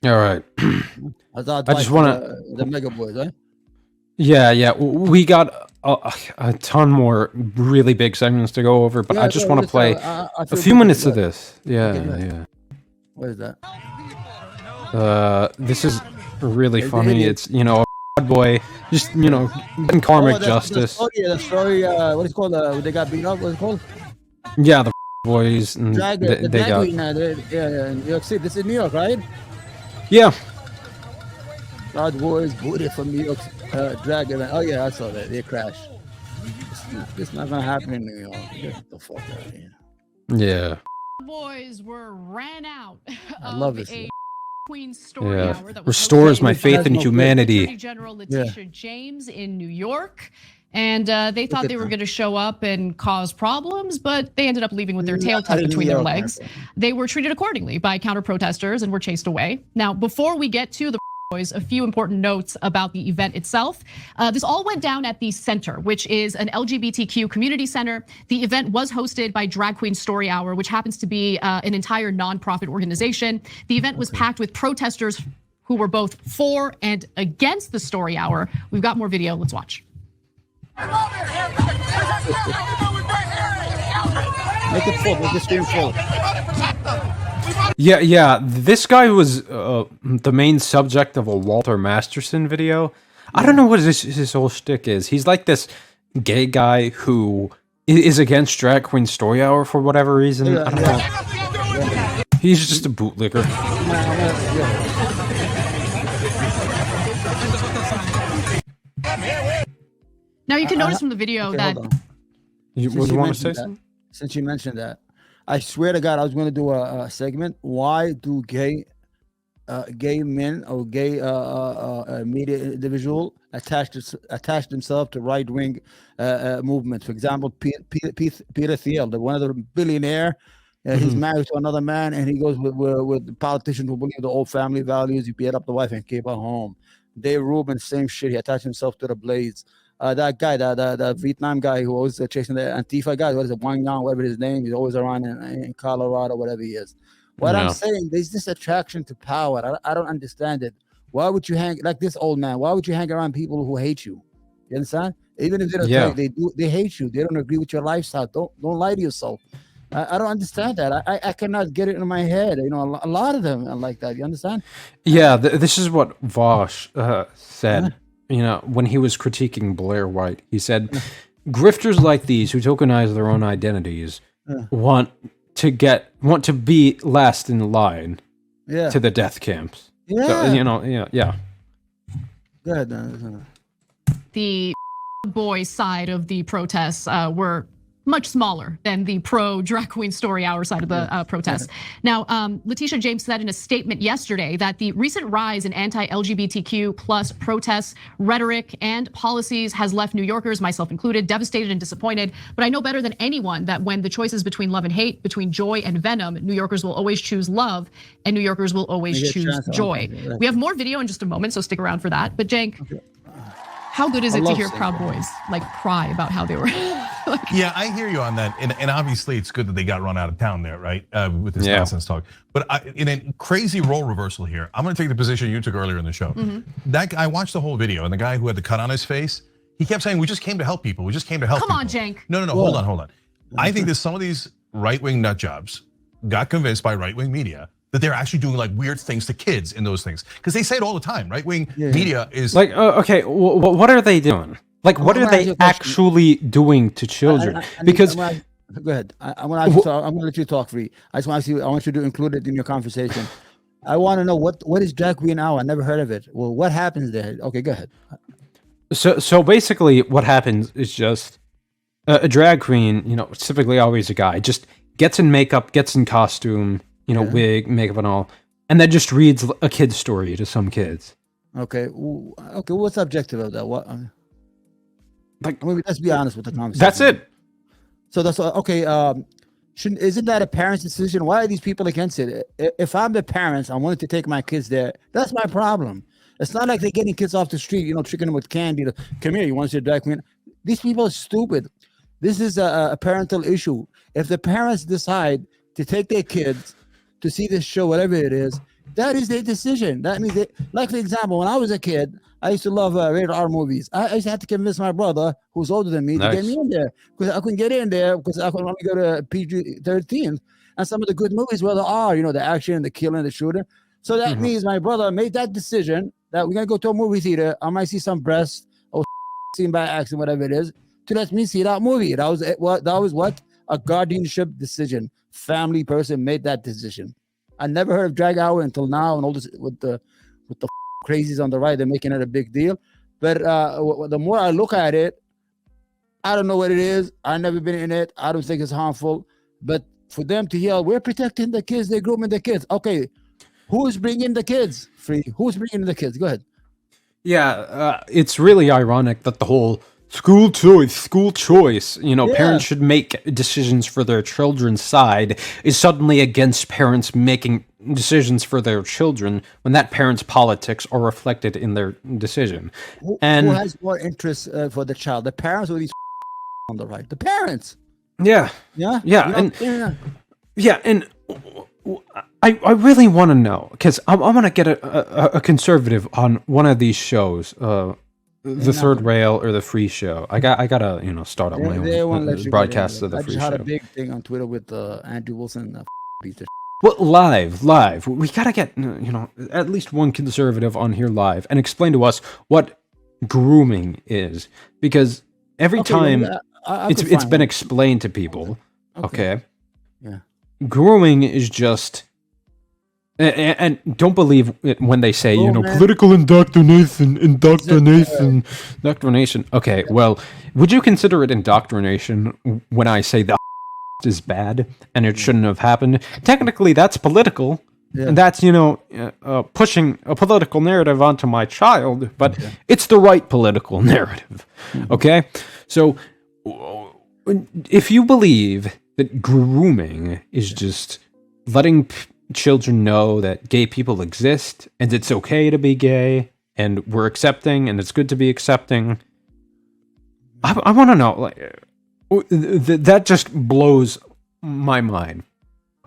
All right. I just want to the Mega Boys, right? Yeah. We got a ton more really big segments to go over, but I just want to play a few minutes of this. Yeah. What is that? This is really funny. It's a bad boy, just getting karmic justice. The story. What is it called? They got beat up. What is it called? Yeah, the boys. And they got. In New York City. This is New York, right? Yeah. Bad boys booted from New York drag event. Oh yeah, I saw that. They crashed. This is not gonna happen in New York. Get the fuck out of here. Yeah. Boys were ran out. I love this. Queen story hour that restores my faith in humanity. Attorney General Letitia James in New York, and they thought they were going to show up and cause problems, but they ended up leaving with their tail tucked between their legs. They were treated accordingly by counter protesters and were chased away. Now, before we get to the boys, a few important notes about the event itself. This all went down at the Center, which is an LGBTQ community center. The event was hosted by Drag Queen Story Hour, which happens to be an entire nonprofit organization. The event was packed with protesters who were both for and against the Story Hour. We've got more video, let's watch. Make it full, make the screen full. Yeah. This guy was the main subject of a Walter Masterson video. I don't know what his whole shtick is. He's like this gay guy who is against Drag Queen Story Hour for whatever reason. I don't know. He's just a bootlicker. Now you can notice from the video that... You want to say something? Since you mentioned that. I swear to God, I was going to do a segment. Why do gay men or gay media individual attach themselves to right-wing movements? For example, Peter Thiel, one of the billionaire, he's married to another man, and he goes with the politicians who believe the old family values. You beat up the wife and keep her home. Dave Rubin, same shit. He attached himself to the Blades. That guy, the Vietnam guy who was chasing the Antifa guy, what is it, Wang Yang, whatever his name, he's always around in Colorado, whatever he is. What I'm saying, there's this attraction to power. I don't understand it. Why would you hang, like this old man, why would you hang around people who hate you? You understand? Even if they don't tell you, they hate you. They don't agree with your lifestyle. Don't lie to yourself. I don't understand that. I cannot get it in my head. A lot of them are like that. You understand? Yeah, this is what vaush said. When he was critiquing Blair White, he said, "Grifters like these who tokenize their own identities want to be last in line to the death camps." Yeah. So, yeah. Go ahead. The boy side of the protests were much smaller than the pro Drag Queen Story Hour side of the protests. Now, Letitia James said in a statement yesterday that the recent rise in anti-LGBTQ plus protests, rhetoric, and policies has left New Yorkers, myself included, devastated and disappointed. But I know better than anyone that when the choice is between love and hate, between joy and venom, New Yorkers will always choose love, and New Yorkers will always choose joy. We have more video in just a moment, so stick around for that. But Cenk, how good is it to hear Proud Boys cry about how they were? Yeah, I hear you on that, and obviously it's good that they got run out of town there, right? With this nonsense talk. But in a crazy role reversal here, I'm going to take the position you took earlier in the show. That guy, I watched the whole video, and the guy who had the cut on his face, he kept saying, "We just came to help people. We just came to help." Come on, Cenk. No. Hold on. I think that some of these right-wing nut jobs got convinced by right-wing media that they're actually doing weird things to kids in those things, because they say it all the time. Right-wing media is okay. What are they doing? What are they actually doing to children? Because go ahead. I'm going to let you talk, Free. I want you to include it in your conversation. I want to know what is Drag Queen Hour? I never heard of it. Well, what happens there? Okay, go ahead. So basically, what happens is just a drag queen. Typically always a guy, just gets in makeup, gets in costume, wig, makeup, and all, and then just reads a kid's story to some kids. Okay. What's the objective of that? What? Let's be honest with the conversation. That's it. So that's okay. Isn't that a parent's decision? Why are these people against it? If I'm the parents, I wanted to take my kids there. That's my problem. It's not like they're getting kids off the street, tricking them with candy. Come here, you want to see a drag queen? These people are stupid. This is a parental issue. If the parents decide to take their kids to see this show, whatever it is, That is their decision. That means, like for example, when I was a kid, I used to love rated R movies. I used to have to convince my brother, who's older than me, to get me in there because I couldn't get in there because I could only go to PG-13. And some of the good movies were the R, the action, the killing, the shooting. So that means my brother made that decision that we're gonna go to a movie theater. I might see some breasts or seen by accident, whatever it is, to let me see that movie. That was what a guardianship decision. Family person made that decision. I never heard of drag hour until now, and all this with the crazies on the right, they're making it a big deal. But the more I look at it, I don't know what it is. I've never been in it. I don't think it's harmful. But for them to yell, we're protecting the kids, they're grooming the kids. Okay, who's bringing the kids? Free. Who's bringing the kids? Go ahead. Yeah, it's really ironic that the whole school choice, parents should make decisions for their children's side is suddenly against parents making decisions for their children when that parent's politics are reflected in their decision. Who has more interest for the child? The parents or these on the right? The parents. Yeah. And I really want to know, because I'm going to get a conservative on one of these shows, the Third Rail or the Free Show. I gotta start up my own broadcast of the Free Show. I just had a big thing on Twitter with Andrew Wilson. Well, live. We gotta get at least one conservative on here live and explain to us what grooming is, because every time it's been explained to people. Okay. Yeah. Grooming is just. And don't believe it when they say, political indoctrination. Okay, well, would you consider it indoctrination when I say that is bad and it shouldn't have happened? Technically, that's political. Yeah. And that's, pushing a political narrative onto my child, but it's the right political narrative. Okay? So, if you believe that grooming is just letting children know that gay people exist and it's okay to be gay and we're accepting and it's good to be accepting, I want to know, that just blows my mind.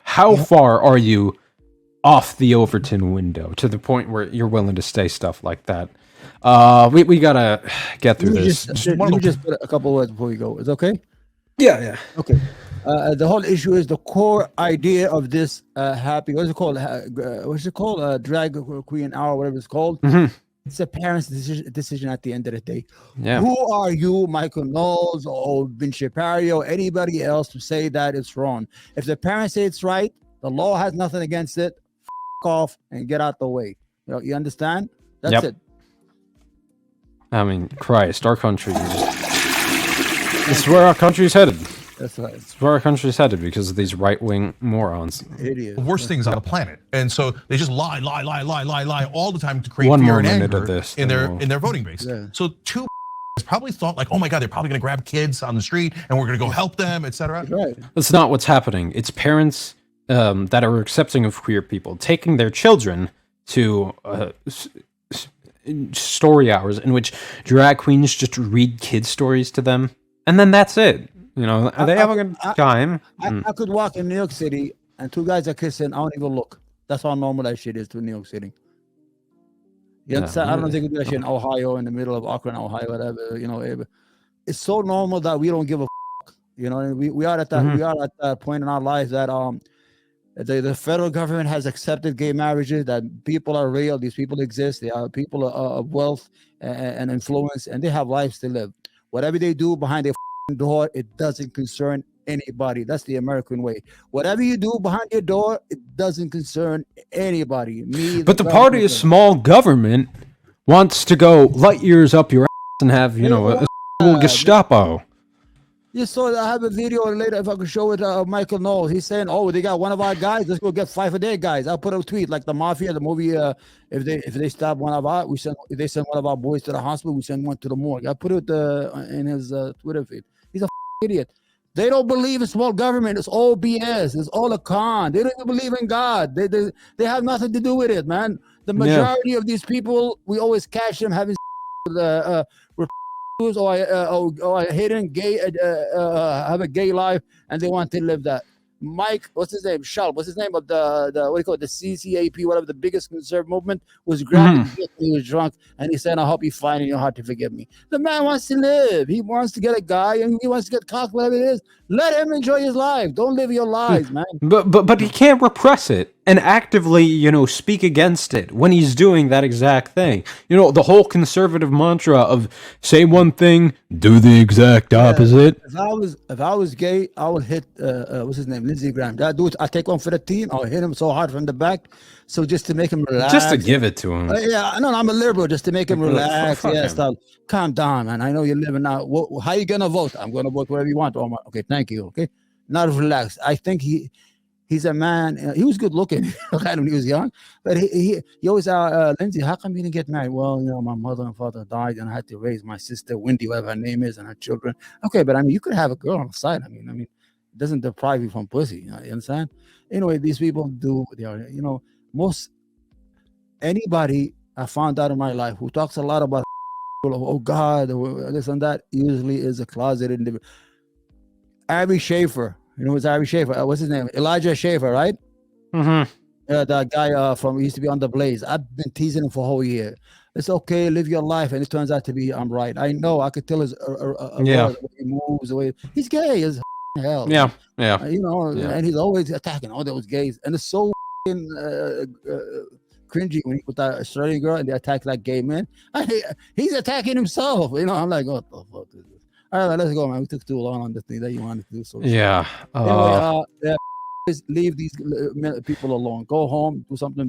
How far are you off the Overton window to the point where you're willing to say stuff like that? We gotta get through this. Let me just put a couple words before we go. Is it okay? Yeah. Okay. The whole issue is the core idea of this what's it called? Drag queen hour, whatever it's called. Mm-hmm. It's a parent's decision at the end of the day. Yeah. Who are you, Michael Knowles or Ben Shapiro, anybody else to say that it's wrong? If the parents say it's right, the law has nothing against it. F off and get out the way. You understand? That's it. I mean, Christ, our country it's where our country's headed. That's right. It's where our country's headed because of these right-wing morons. Idiots. The worst things on the planet. And so they just lie all the time to create fear and anger in their voting base. Yeah. So two probably thought like, oh my God, they're probably gonna grab kids on the street and we're gonna go help them, etc. Right. That's not what's happening. It's parents that are accepting of queer people, taking their children to story hours in which drag queens just read kid stories to them. And then that's it. They have a good time. I could walk in New York City and two guys are kissing. I don't even look. That's how normal that shit is to New York City. You understand? I don't think we do that shit in Ohio, in the middle of Akron, Ohio, whatever. It's so normal that we don't give a fuck. We are at that. We are at that point in our lives that the federal government has accepted gay marriages. That people are real. These people exist. They are people of wealth and influence, and they have lives to live. Whatever they do behind their door, it doesn't concern anybody. That's the American way. Whatever you do behind your door, it doesn't concern anybody. But the party of small government wants to go light years up your ass and have, a school Gestapo. You saw I have a video later, if I could show it, Michael Knowles. He's saying, they got one of our guys, let's go get 5 of their guys. I'll put a tweet like the Mafia, the movie, if they stab one of our, if they send one of our boys to the hospital, we send one to the morgue. I put it in his Twitter feed. He's a idiot. They don't believe in small government. It's all BS. It's all a con. They don't even believe in God. They have nothing to do with it, man. The majority of these people, we always catch them having or hidden gay, have a gay life, and they want to live that. Mike, what's his name? Schultz, what's his name of the what do you call it? The CCAP, whatever, the biggest conservative movement, was grabbing dick when he was drunk, and he said, "I hope you find it in your heart to forgive me." The man wants to live. He wants to get a guy, and he wants to get cocked, whatever it is. Let him enjoy his life. Don't live your lives, man. But he can't repress it and actively, speak against it when he's doing that exact thing. The whole conservative mantra of say one thing, do the exact opposite. If I was gay, I would hit what's his name, Lindsey Graham. That dude, I take one for the team. I'll hit him so hard from the back, so just to make him relax. Just to give it to him. I'm a liberal, just to make him relax. Fuck him. Stop. Calm down, man. I know you're living now. How you gonna vote? I'm gonna vote whatever you want. Omar. Okay, thank you. Okay, not relax. I think he's a man. He was good looking when he was young, but he always Lindsay, how come you didn't get married? Well, my mother and father died, and I had to raise my sister Wendy, whatever her name is, and her children. Okay, but you could have a girl on the side. It doesn't deprive you from pussy. You understand? Anyway, these people do. They are, most anybody I found out in my life who talks a lot about oh God, this and that, usually is a closeted individual. Ari Schaefer. It's Ari Schaefer. What's his name? Elijah Schaefer, right? That guy from used to be on The Blaze. I've been teasing him for a whole year. It's okay, live your life, and it turns out to be I'm right. I know. I could tell his the way he moves, the way he's gay as hell. Yeah. And he's always attacking all those gays, and it's so cringy when he put that Australian girl and they attack like gay men. He's attacking himself. I'm like, what the fuck is this? All right, let's go, man. We took too long on this thing that you wanted to do. So yeah. Anyway, leave these people alone. Go home, do something